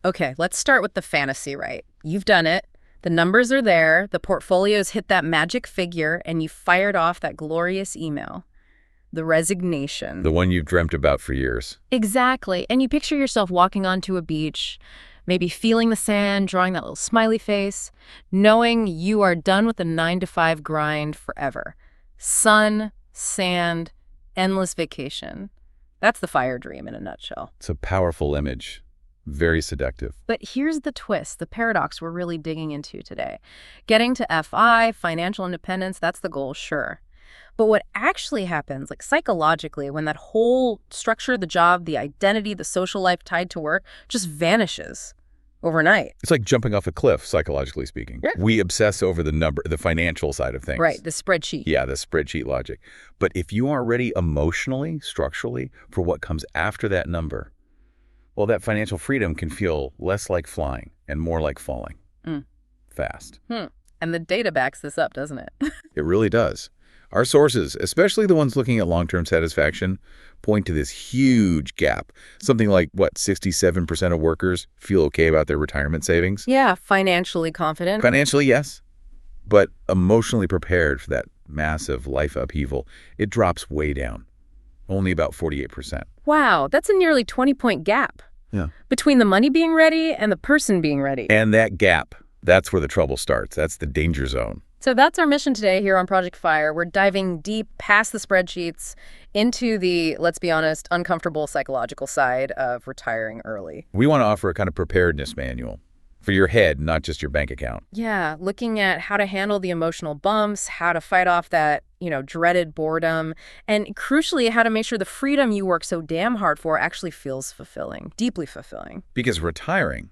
Okay, let's start with the fantasy, right? You've done it. The numbers are there. The portfolio's hit that magic figure, and you fired off that glorious email. The resignation. The one you've dreamt about for years. Exactly. And you picture yourself walking onto a beach, maybe feeling the sand, drawing that little smiley face, knowing you are done with the 9 to 5 grind forever. Sun, sand, endless vacation. That's the fire dream in a nutshell. It's a powerful image. Very seductive. But here's the twist, the paradox we're really digging into today. Getting to FI, financial independence, that's the goal, sure. But what actually happens, like psychologically, when that whole structure, the job, the identity, the social life tied to work just vanishes overnight. It's like jumping off a cliff, psychologically speaking. Yeah. We obsess over the number, the financial side of things. Right, the spreadsheet. Yeah, the spreadsheet logic. But if you aren't ready emotionally, structurally, for what comes after that number, well, that financial freedom can feel less like flying and more like falling. Fast. And the data backs this up, doesn't it? It really does. Our sources, especially the ones looking at long-term satisfaction, point to this huge gap. Something like, 67% of workers feel okay about their retirement savings? Yeah, financially confident. Financially, yes. But emotionally prepared for that massive life upheaval, it drops way down. Only about 48%. Wow, that's a nearly 20-point gap. Yeah. Between the money being ready and the person being ready. And that gap, that's where the trouble starts. That's the danger zone. So that's our mission today here on Project Fire. We're diving deep past the spreadsheets into the, let's be honest, uncomfortable psychological side of retiring early. We want to offer a kind of preparedness manual for your head, not just your bank account. Yeah, looking at how to handle the emotional bumps, how to fight off that, dreaded boredom, and crucially, how to make sure the freedom you work so damn hard for actually feels fulfilling, deeply fulfilling. Because retiring,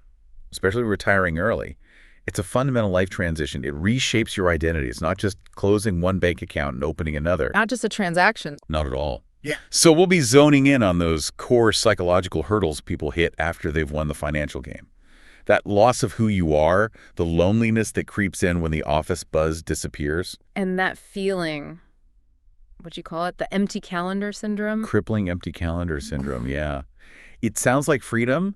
especially retiring early, it's a fundamental life transition. It reshapes your identity. It's not just closing one bank account and opening another. Not just a transaction. Not at all. Yeah. So we'll be zoning in on those core psychological hurdles people hit after they've won the financial game. That loss of who you are, the loneliness that creeps in when the office buzz disappears. And that feeling, what'd you call it? The empty calendar syndrome? Crippling empty calendar syndrome, yeah. It sounds like freedom,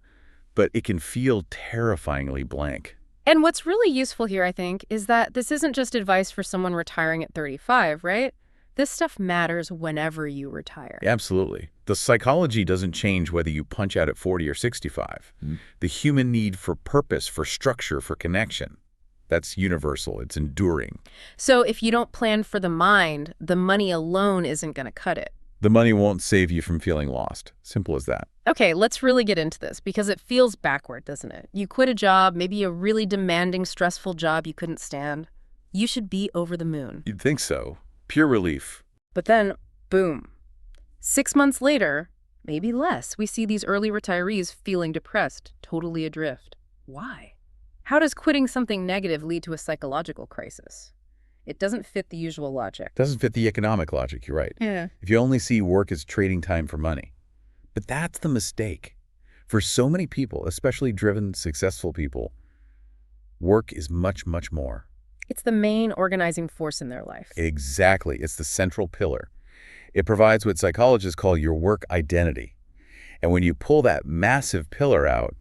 but it can feel terrifyingly blank. And what's really useful here, I think, is that this isn't just advice for someone retiring at 35, right? This stuff matters whenever you retire. Absolutely. The psychology doesn't change whether you punch out at 40 or 65. The human need for purpose, for structure, for connection, that's universal. It's enduring. So if you don't plan for the mind, the money alone isn't going to cut it. The money won't save you from feeling lost. Simple as that. Okay, let's really get into this because it feels backward, doesn't it? You quit a job, maybe a really demanding, stressful job you couldn't stand. You should be over the moon. You'd think so. Pure relief. But then, boom. 6 months later, maybe less, we see these early retirees feeling depressed, totally adrift. Why? How does quitting something negative lead to a psychological crisis? It doesn't fit the usual logic. Doesn't fit the economic logic, you're right. Yeah. If you only see work as trading time for money. But that's the mistake. For so many people, especially driven, successful people, work is much, much more. It's the main organizing force in their life. Exactly. It's the central pillar. It provides what psychologists call your work identity. And when you pull that massive pillar out,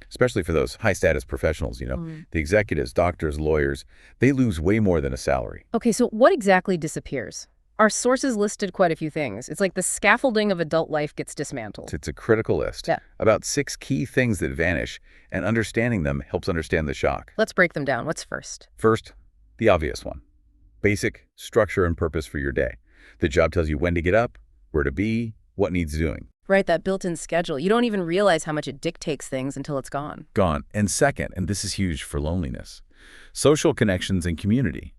especially for those high-status professionals, the executives, doctors, lawyers, they lose way more than a salary. Okay, so what exactly disappears? Our sources listed quite a few things. It's like the scaffolding of adult life gets dismantled. It's a critical list. Yeah. About 6 key things that vanish, and understanding them helps understand the shock. Let's break them down. What's first? First, the obvious one. Basic structure and purpose for your day. The job tells you when to get up, where to be, what needs doing. Right, that built-in schedule. You don't even realize how much it dictates things until it's gone. Gone. And second, and this is huge for loneliness, social connections and community.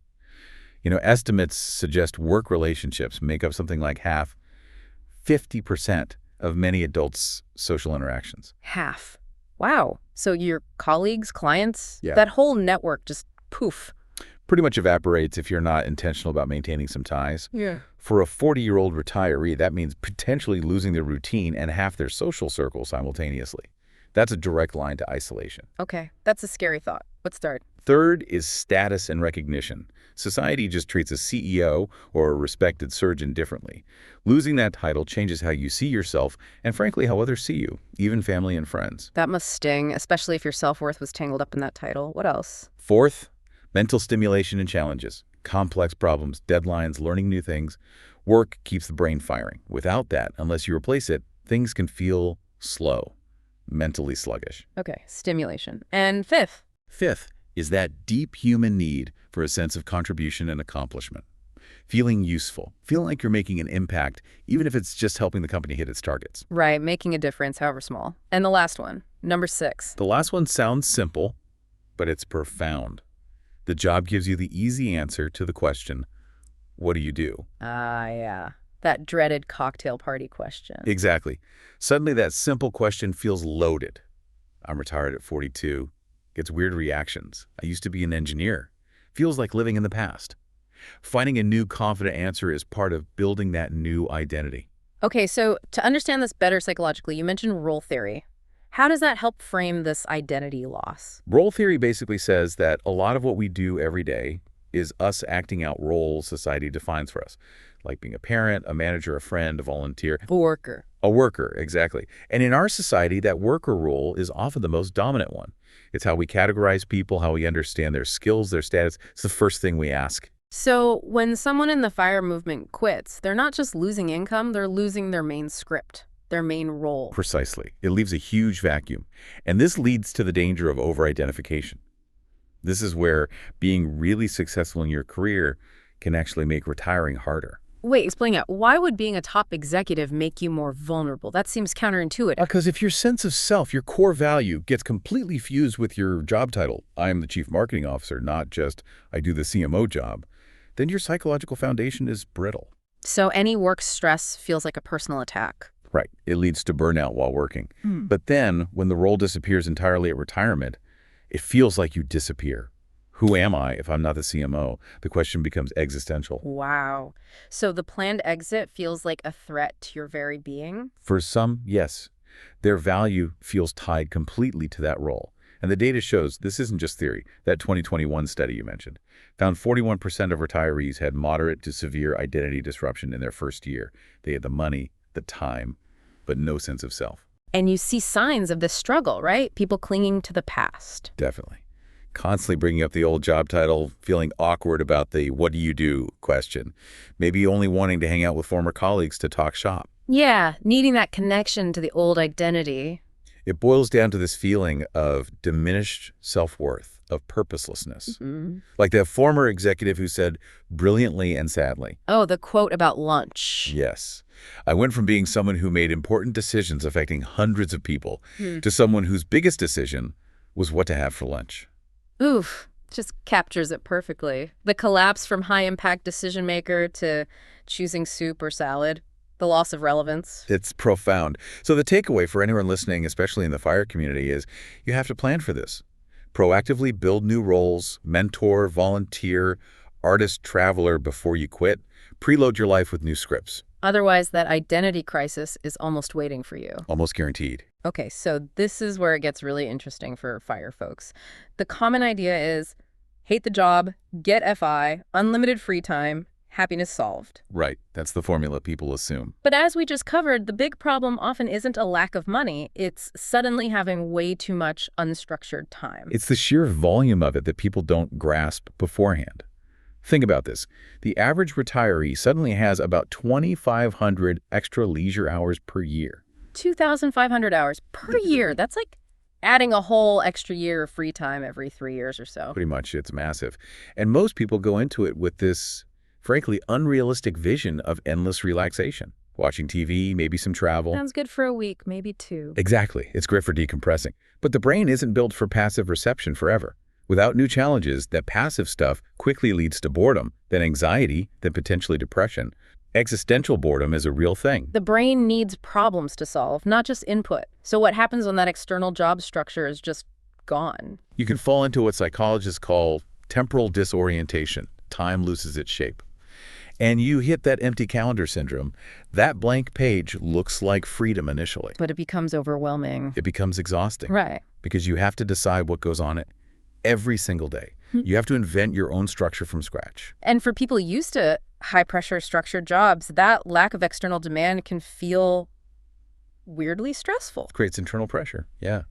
Estimates suggest work relationships make up something like 50% of many adults' social interactions. Half. Wow. So your colleagues, clients, Yeah. that whole network just poof. Pretty much evaporates if you're not intentional about maintaining some ties. Yeah. For a 40-year-old retiree, that means potentially losing their routine and half their social circle simultaneously. That's a direct line to isolation. Okay, that's a scary thought. What's third? Third is status and recognition. Society just treats a CEO or a respected surgeon differently. Losing that title changes how you see yourself and, frankly, how others see you, even family and friends. That must sting, especially if your self-worth was tangled up in that title. What else? Fourth, mental stimulation and challenges. Complex problems, deadlines, learning new things. Work keeps the brain firing. Without that, unless you replace it, things can feel slow, mentally sluggish. Okay, stimulation. And fifth? Fifth is that deep human need for a sense of contribution and accomplishment. Feeling useful, feeling like you're making an impact, even if it's just helping the company hit its targets. Right, making a difference, however small. And the last one, number 6. The last one sounds simple, but it's profound. The job gives you the easy answer to the question, what do you do? Ah, yeah. That dreaded cocktail party question. Exactly. Suddenly that simple question feels loaded. I'm retired at 42. Gets weird reactions. I used to be an engineer. Feels like living in the past. Finding a new confident answer is part of building that new identity. Okay, so to understand this better psychologically, you mentioned role theory. How does that help frame this identity loss? Role theory basically says that a lot of what we do every day is us acting out roles society defines for us, like being a parent, a manager, a friend, a volunteer. A worker. A worker, exactly. And in our society, that worker role is often the most dominant one. It's how we categorize people, how we understand their skills, their status. It's the first thing we ask. So when someone in the FIRE movement quits, they're not just losing income, they're losing their main script, their main role. Precisely. It leaves a huge vacuum. And this leads to the danger of over-identification. This is where being really successful in your career can actually make retiring harder. Wait, explain it. Why would being a top executive make you more vulnerable? That seems counterintuitive. Because if your sense of self, your core value, gets completely fused with your job title, I am the chief marketing officer, not just I do the CMO job, then your psychological foundation is brittle. So any work stress feels like a personal attack. Right. It leads to burnout while working. But then, when the role disappears entirely at retirement, it feels like you disappear. Who am I if I'm not the CMO? The question becomes existential. Wow. So the planned exit feels like a threat to your very being? For some, yes. Their value feels tied completely to that role. And the data shows this isn't just theory. That 2021 study you mentioned found 41% of retirees had moderate to severe identity disruption in their first year. They had the money, the time, but no sense of self. And you see signs of this struggle, right? People clinging to the past. Definitely. Constantly bringing up the old job title, feeling awkward about the what do you do question. Maybe only wanting to hang out with former colleagues to talk shop. Yeah, needing that connection to the old identity. It boils down to this feeling of diminished self-worth, of purposelessness. Like that former executive who said brilliantly and sadly, Oh, the quote about lunch. yes, I went from being someone who made important decisions affecting hundreds of people to someone whose biggest decision was what to have for lunch. Oof, just captures it perfectly. The collapse from high-impact decision maker to choosing soup or salad. The loss of relevance. It's profound. So the takeaway for anyone listening, especially in the FIRE community, is you have to plan for this. Proactively build new roles, mentor, volunteer, artist, traveler before you quit. Preload your life with new scripts. Otherwise, that identity crisis is almost waiting for you. Almost guaranteed. Okay, so this is where it gets really interesting for FIRE folks. The common idea is hate the job, get FI, unlimited free time, happiness solved. Right. That's the formula people assume. But as we just covered, the big problem often isn't a lack of money. It's suddenly having way too much unstructured time. It's the sheer volume of it that people don't grasp beforehand. Think about this. The average retiree suddenly has about 2,500 extra leisure hours per year. 2,500 hours per year. That's like adding a whole extra year of free time every 3 years or so. Pretty much, it's massive. And most people go into it with this, frankly, unrealistic vision of endless relaxation. Watching TV, maybe some travel. Sounds good for a week, maybe 2. Exactly. It's great for decompressing. But the brain isn't built for passive reception forever. Without new challenges, that passive stuff quickly leads to boredom, then anxiety, then potentially depression. Existential boredom is a real thing. The brain needs problems to solve, not just input. So what happens when that external job structure is just gone? You can fall into what psychologists call temporal disorientation. Time loses its shape. And you hit that empty calendar syndrome. That blank page looks like freedom initially. But it becomes overwhelming. It becomes exhausting. Right. Because you have to decide what goes on it every single day. You have to invent your own structure from scratch. And for people used to high-pressure structured jobs, that lack of external demand can feel weirdly stressful. Creates internal pressure, yeah.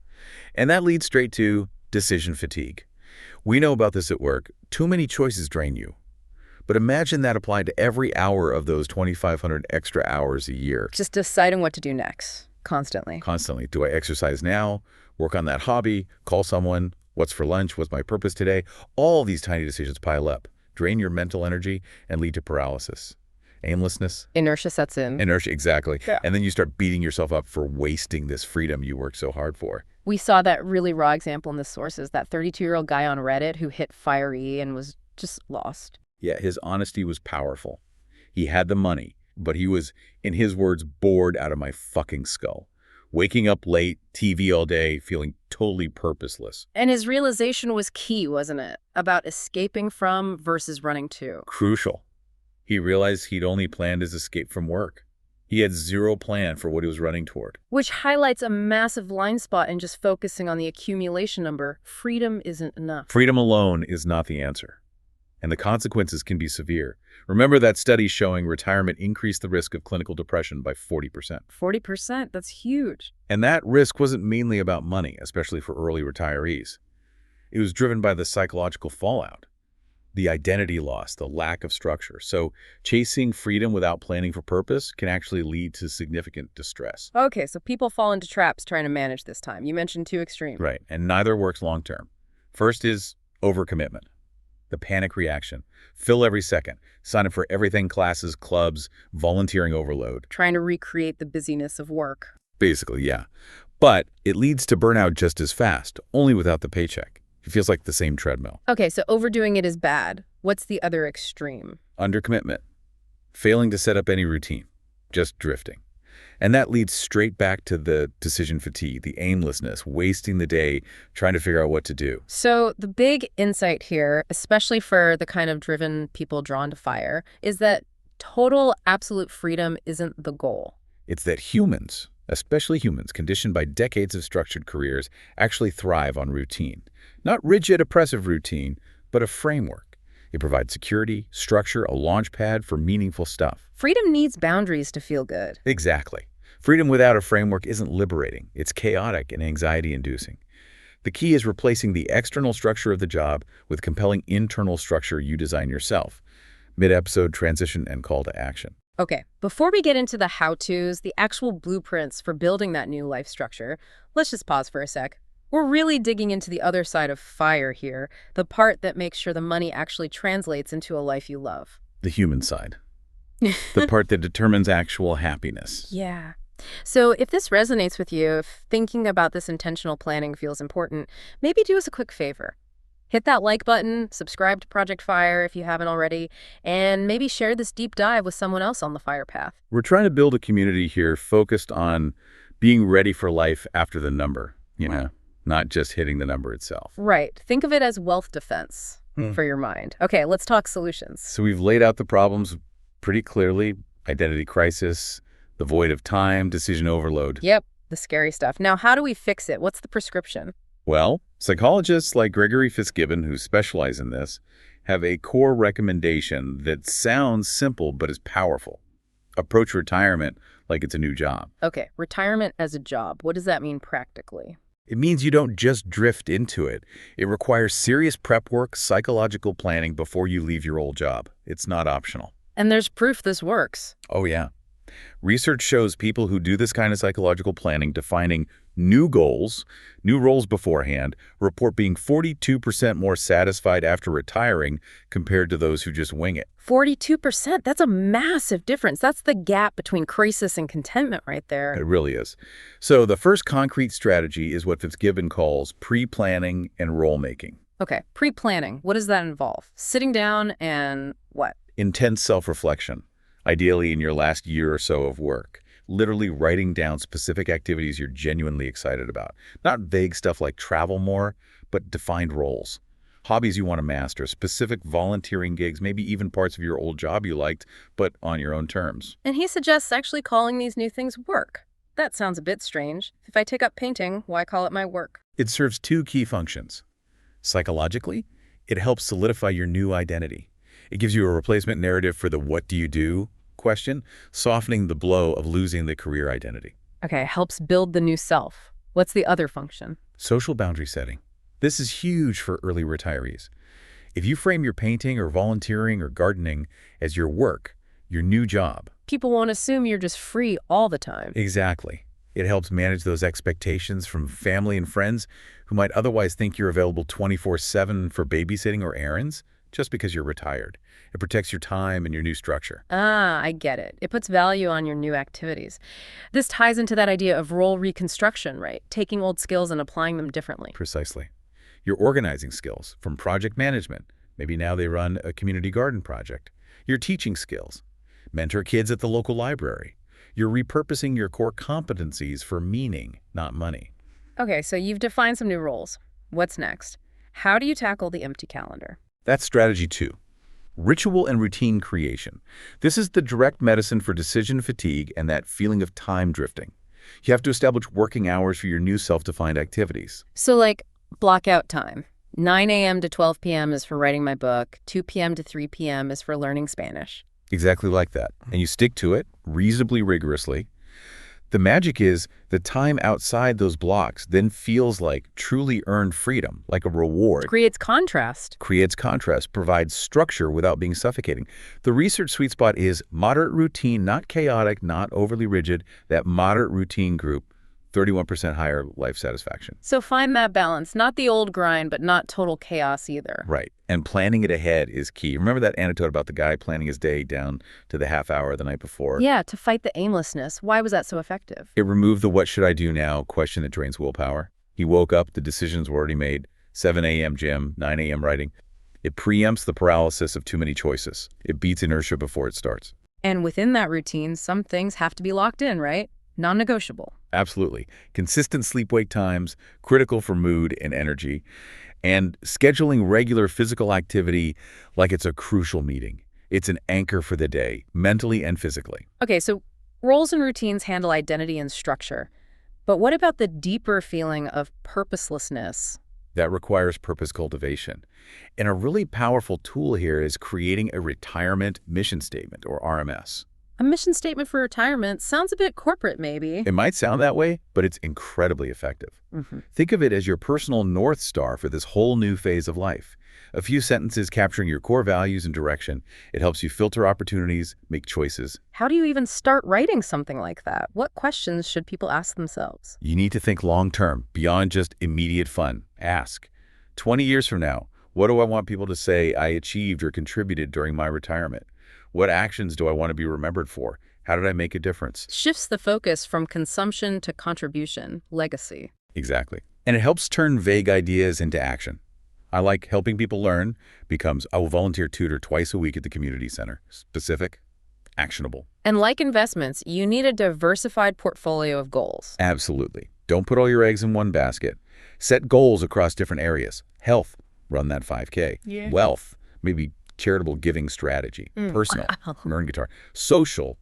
And that leads straight to decision fatigue. We know about this at work. Too many choices drain you. But imagine that applied to every hour of those 2,500 extra hours a year. Just deciding what to do next, constantly. Constantly. Do I exercise now? Work on that hobby? Call someone? What's for lunch? What's my purpose today? All these tiny decisions pile up, drain your mental energy, and lead to paralysis. Aimlessness. Inertia sets in. Inertia, exactly. Yeah. And then you start beating yourself up for wasting this freedom you worked so hard for. We saw that really raw example in the sources, that 32-year-old guy on Reddit who hit FIRE and was just lost. Yeah, his honesty was powerful. He had the money, but he was, in his words, bored out of my fucking skull. Waking up late, TV all day, feeling totally purposeless. And his realization was key, wasn't it? About escaping from versus running to. Crucial. He realized he'd only planned his escape from work. He had zero plan for what he was running toward. Which highlights a massive blind spot in just focusing on the accumulation number. Freedom isn't enough. Freedom alone is not the answer. And the consequences can be severe. Remember that study showing retirement increased the risk of clinical depression by 40%. 40%? That's huge. And that risk wasn't mainly about money, especially for early retirees. It was driven by the psychological fallout, the identity loss, the lack of structure. So chasing freedom without planning for purpose can actually lead to significant distress. Okay, so people fall into traps trying to manage this time. You mentioned two extremes. Right, and neither works long term. First is overcommitment. The panic reaction. Fill every second. Sign up for everything, classes, clubs, volunteering overload. Trying to recreate the busyness of work. Basically, yeah. But it leads to burnout just as fast, only without the paycheck. It feels like the same treadmill. Okay, so overdoing it is bad. What's the other extreme? Undercommitment. Failing to set up any routine. Just drifting. And that leads straight back to the decision fatigue, the aimlessness, wasting the day trying to figure out what to do. So the big insight here, especially for the kind of driven people drawn to FIRE, is that total absolute freedom isn't the goal. It's that humans, especially humans conditioned by decades of structured careers, actually thrive on routine. Not rigid, oppressive routine, but a framework. It provides security, structure, a launch pad for meaningful stuff. Freedom needs boundaries to feel good. Exactly. Freedom without a framework isn't liberating. It's chaotic and anxiety-inducing. The key is replacing the external structure of the job with compelling internal structure you design yourself. Mid-episode transition and call to action. Okay, before we get into the how-tos, the actual blueprints for building that new life structure, let's just pause for a sec. We're really digging into the other side of FIRE here, the part that makes sure the money actually translates into a life you love. The human side. The part that determines actual happiness. Yeah. So if this resonates with you, if thinking about this intentional planning feels important, maybe do us a quick favor. Hit that like button, subscribe to Project FIRE if you haven't already, and maybe share this deep dive with someone else on the FIRE path. We're trying to build a community here focused on being ready for life after the number, not just hitting the number itself. Right. Think of it as wealth defense for your mind. Okay, let's talk solutions. So we've laid out the problems pretty clearly. Identity crisis, the void of time, decision overload. Yep, the scary stuff. Now, how do we fix it? What's the prescription? Well, psychologists like Gregory Fitzgibbon, who specialize in this, have a core recommendation that sounds simple but is powerful. Approach retirement like it's a new job. Okay, retirement as a job. What does that mean practically? It means you don't just drift into it. It requires serious prep work, psychological planning before you leave your old job. It's not optional. And there's proof this works. Oh, yeah. Research shows people who do this kind of psychological planning, defining new goals, new roles beforehand, report being 42% more satisfied after retiring compared to those who just wing it. 42%? That's a massive difference. That's the gap between crisis and contentment right there. It really is. So the first concrete strategy is what Fitzgibbon calls pre-planning and role-making. Okay, pre-planning. What does that involve? Sitting down and what? Intense self-reflection, ideally in your last year or so of work. Literally writing down specific activities you're genuinely excited about. Not vague stuff like travel more, but defined roles. Hobbies you want to master, specific volunteering gigs, maybe even parts of your old job you liked, but on your own terms. And he suggests actually calling these new things work. That sounds a bit strange. If I take up painting, why call it my work? It serves two key functions. Psychologically, it helps solidify your new identity. It gives you a replacement narrative for the "what do you do" question, softening the blow of losing the career identity. Okay, helps build the new self. What's the other function? Social boundary setting. This is huge for early retirees. If you frame your painting or volunteering or gardening as your work, your new job. People won't assume you're just free all the time. Exactly. It helps manage those expectations from family and friends who might otherwise think you're available 24/7 for babysitting or errands just because you're retired. It protects your time and your new structure. Ah, I get it. It puts value on your new activities. This ties into that idea of role reconstruction, right? Taking old skills and applying them differently. Precisely. Your organizing skills from project management. Maybe now they run a community garden project. Your teaching skills. Mentor kids at the local library. You're repurposing your core competencies for meaning, not money. Okay, so you've defined some new roles. What's next? How do you tackle the empty calendar? That's strategy 2. Ritual and routine creation. This is the direct medicine for decision fatigue and that feeling of time drifting. You have to establish working hours for your new self-defined activities. So like, block out time. 9 a.m. to 12 p.m. is for writing my book. 2 p.m. to 3 p.m. is for learning Spanish. Exactly like that. And you stick to it reasonably rigorously. The magic is the time outside those blocks then feels like truly earned freedom, like a reward. Creates contrast. Creates contrast, provides structure without being suffocating. The research sweet spot is moderate routine, not chaotic, not overly rigid. That moderate routine group, 31% higher life satisfaction. So find that balance. Not the old grind, but not total chaos either. Right. And planning it ahead is key. Remember that anecdote about the guy planning his day down to the half hour the night before? Yeah, to fight the aimlessness. Why was that so effective? It removed the "what should I do now" question that drains willpower. He woke up, the decisions were already made. 7 a.m. gym, 9 a.m. writing. It preempts the paralysis of too many choices. It beats inertia before it starts. And within that routine, some things have to be locked in, right? Non-negotiable. Absolutely. Consistent sleep-wake times, critical for mood and energy, and scheduling regular physical activity like it's a crucial meeting. It's an anchor for the day, mentally and physically. Okay, so roles and routines handle identity and structure. But what about the deeper feeling of purposelessness? That requires purpose cultivation. And a really powerful tool here is creating a retirement mission statement, or RMS. A mission statement for retirement sounds a bit corporate, maybe. It might sound that way, but it's incredibly effective. Think of it as your personal North Star for this whole new phase of life. A few sentences capturing your core values and direction. It helps you filter opportunities, make choices. How do you even start writing something like that? What questions should people ask themselves? You need to think long-term, beyond just immediate fun. Ask, 20 years from now, what do I want people to say I achieved or contributed during my retirement? What actions do I want to be remembered for? How did I make a difference? Shifts the focus from consumption to contribution, legacy. Exactly. And it helps turn vague ideas into action. I like helping people learn becomes I will volunteer tutor twice a week at the community center. Specific, actionable. And like investments, you need a diversified portfolio of goals. Absolutely. Don't put all your eggs in one basket. Set goals across different areas. Health, run that 5K. Yeah. Wealth, maybe charitable giving strategy. Personal, learn guitar. Social,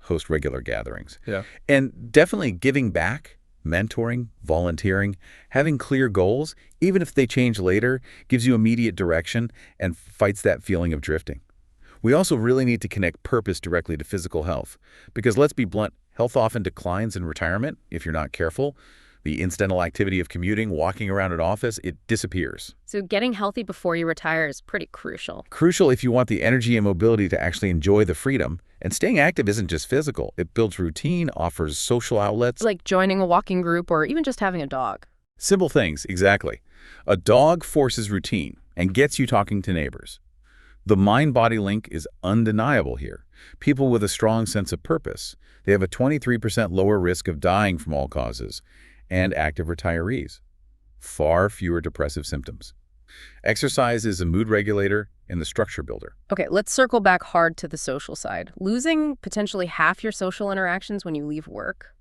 host regular gatherings. Yeah. And definitely giving back, mentoring, volunteering, having clear goals, even if they change later, gives you immediate direction and fights that feeling of drifting. We also really need to connect purpose directly to physical health. Because let's be blunt, health often declines in retirement if you're not careful. The incidental activity of commuting, walking around an office, it disappears. So getting healthy before you retire is pretty crucial. Crucial if you want the energy and mobility to actually enjoy the freedom. And staying active isn't just physical. It builds routine, offers social outlets. Like joining a walking group or even just having a dog. Simple things, exactly. A dog forces routine and gets you talking to neighbors. The mind-body link is undeniable here. People with a strong sense of purpose, they have a 23% lower risk of dying from all causes, and active retirees. Far fewer depressive symptoms. Exercise is a mood regulator and the structure builder. Okay, let's circle back hard to the social side. Losing potentially half your social interactions when you leave work?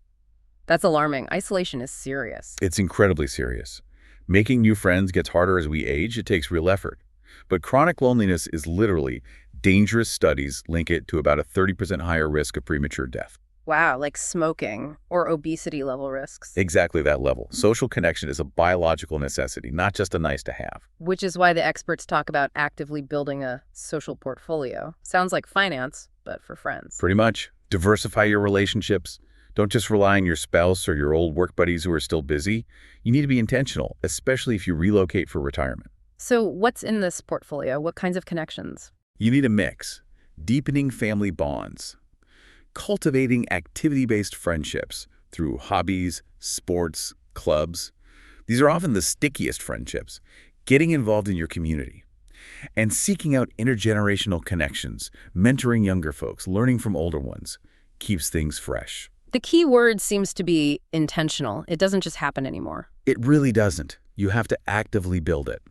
That's alarming. Isolation is serious. It's incredibly serious. Making new friends gets harder as we age. It takes real effort. But chronic loneliness is literally dangerous. Studies link it to about a 30% higher risk of premature death. Wow, like smoking or obesity level risks. Exactly that level. Social connection is a biological necessity, not just a nice to have. Which is why the experts talk about actively building a social portfolio. Sounds like finance, but for friends. Pretty much. Diversify your relationships. Don't just rely on your spouse or your old work buddies who are still busy. You need to be intentional, especially if you relocate for retirement. So what's in this portfolio? What kinds of connections? You need a mix. Deepening family bonds. Cultivating activity-based friendships through hobbies, sports, clubs. These are often the stickiest friendships. Getting involved in your community. And seeking out intergenerational connections, mentoring younger folks, learning from older ones, keeps things fresh. The key word seems to be intentional. It doesn't just happen anymore. It really doesn't. You have to actively build it.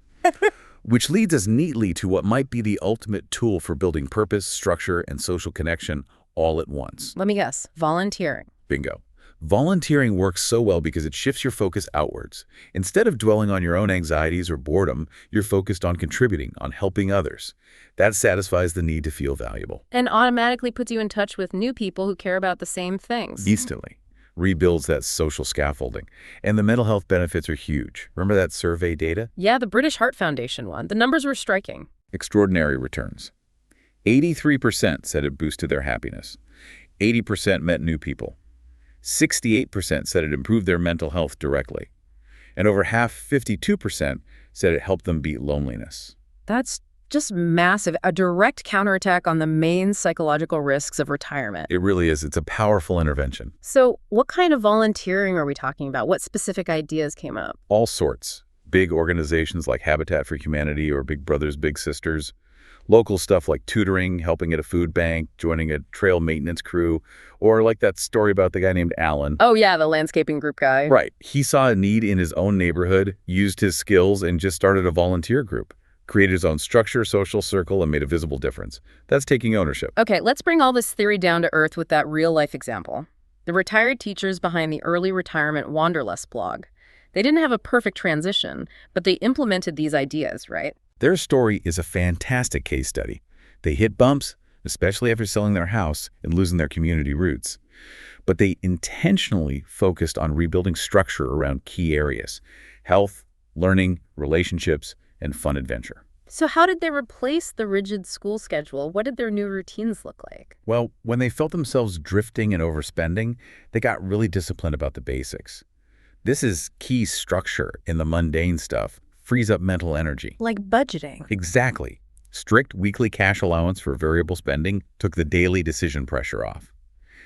Which leads us neatly to what might be the ultimate tool for building purpose, structure, and social connection all at once. Let me guess, volunteering. Bingo. Volunteering works so well because it shifts your focus outwards. Instead of dwelling on your own anxieties or boredom, you're focused on contributing, on helping others. That satisfies the need to feel valuable. And automatically puts you in touch with new people who care about the same things. Instantly. Rebuilds that social scaffolding. And the mental health benefits are huge. Remember that survey data? Yeah, the British Heart Foundation one. The numbers were striking. Extraordinary returns. 83% said it boosted their happiness. 80% met new people. 68% said it improved their mental health directly. And over half, 52%, said it helped them beat loneliness. That's just massive. A direct counterattack on the main psychological risks of retirement. It really is. It's a powerful intervention. So what kind of volunteering are we talking about? What specific ideas came up? All sorts. Big organizations like Habitat for Humanity or Big Brothers Big Sisters. Local stuff like tutoring, helping at a food bank, joining a trail maintenance crew, or like that story about the guy named Alan. Oh yeah, the landscaping group guy. Right. He saw a need in his own neighborhood, used his skills, and just started a volunteer group. Created his own structure, social circle, and made a visible difference. That's taking ownership. Okay, let's bring all this theory down to earth with that real-life example. The retired teachers behind the Early Retirement Wanderlust blog. They didn't have a perfect transition, but they implemented these ideas, right? Their story is a fantastic case study. They hit bumps, especially after selling their house and losing their community roots. But they intentionally focused on rebuilding structure around key areas: health, learning, relationships, and fun adventure. So how did they replace the rigid school schedule? What did their new routines look like? Well, when they felt themselves drifting and overspending, they got really disciplined about the basics. This is key structure in the mundane stuff. Frees up mental energy. Like budgeting. Exactly. Strict weekly cash allowance for variable spending took the daily decision pressure off.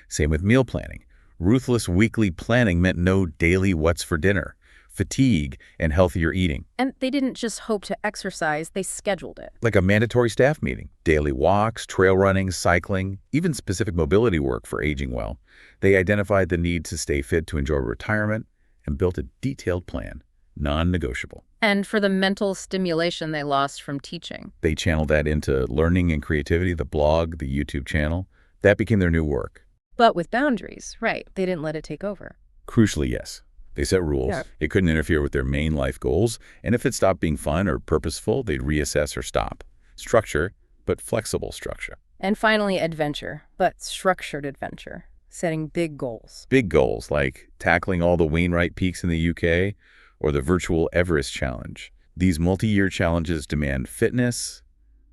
Same with meal planning. Ruthless weekly planning meant no daily what's for dinner, fatigue, and healthier eating. And they didn't just hope to exercise, they scheduled it. Like a mandatory staff meeting, daily walks, trail running, cycling, even specific mobility work for aging well. They identified the need to stay fit to enjoy retirement and built a detailed plan, non-negotiable. And for the mental stimulation they lost from teaching. They channeled that into learning and creativity, the blog, the YouTube channel. That became their new work. But with boundaries, right? They didn't let it take over. Crucially, yes. They set rules. Yeah. It couldn't interfere with their main life goals, and if it stopped being fun or purposeful, they'd reassess or stop. Structure, but flexible structure. And finally, adventure, but structured adventure, setting big goals. Big goals like tackling all the Wainwright Peaks in the UK or the virtual Everest Challenge. These multi-year challenges demand fitness,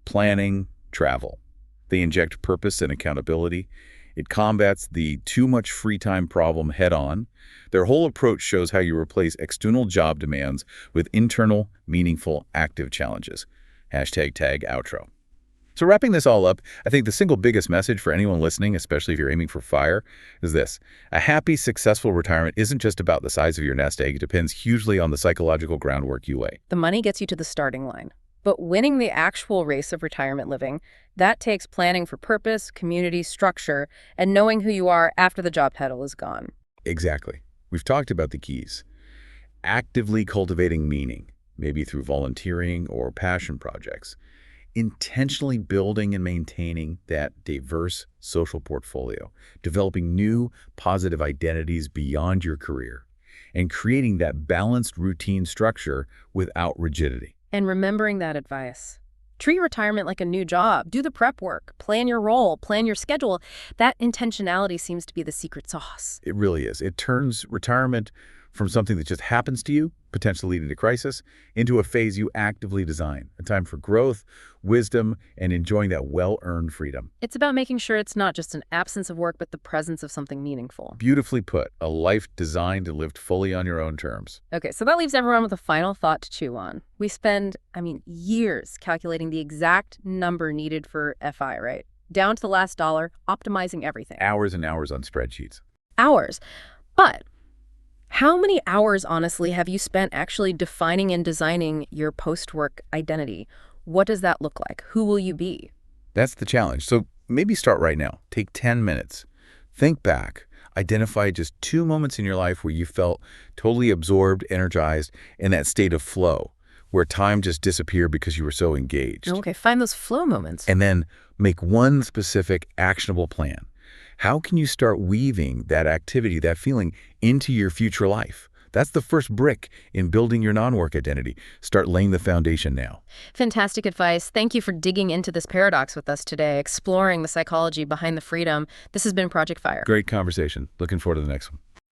planning, travel. They inject purpose and accountability. It combats the too much free time problem head-on. Their whole approach shows how you replace external job demands with internal, meaningful, active challenges. Hashtag tag outro. So wrapping this all up, I think the single biggest message for anyone listening, especially if you're aiming for fire, is this. A happy, successful retirement isn't just about the size of your nest egg. It depends hugely on the psychological groundwork you lay. The money gets you to the starting line. But winning the actual race of retirement living, that takes planning for purpose, community, structure, and knowing who you are after the job title is gone. Exactly. We've talked about the keys. Actively cultivating meaning, maybe through volunteering or passion projects. Intentionally building and maintaining that diverse social portfolio, developing new positive identities beyond your career, and creating that balanced routine structure without rigidity. And remembering that advice. Treat retirement like a new job. Do the prep work, plan your role, plan your schedule. That intentionality seems to be the secret sauce. It really is. It turns retirement from something that just happens to you, potentially leading to crisis, into a phase you actively design, a time for growth, wisdom, and enjoying that well-earned freedom. It's about making sure it's not just an absence of work, but the presence of something meaningful. Beautifully put, a life designed to live fully on your own terms. Okay, so that leaves everyone with a final thought to chew on. We spend, years calculating the exact number needed for FI, right? Down to the last dollar, optimizing everything. Hours and hours on spreadsheets. Hours. But how many hours, honestly, have you spent actually defining and designing your post-work identity? What does that look like? Who will you be? That's the challenge. So maybe start right now. Take 10 minutes. Think back. Identify just 2 moments in your life where you felt totally absorbed, energized, in that state of flow, where time just disappeared because you were so engaged. Okay, find those flow moments. And then make one specific actionable plan. How can you start weaving that activity, that feeling, into your future life? That's the first brick in building your non-work identity. Start laying the foundation now. Fantastic advice. Thank you for digging into this paradox with us today, exploring the psychology behind the freedom. This has been Project Fire. Great conversation. Looking forward to the next one.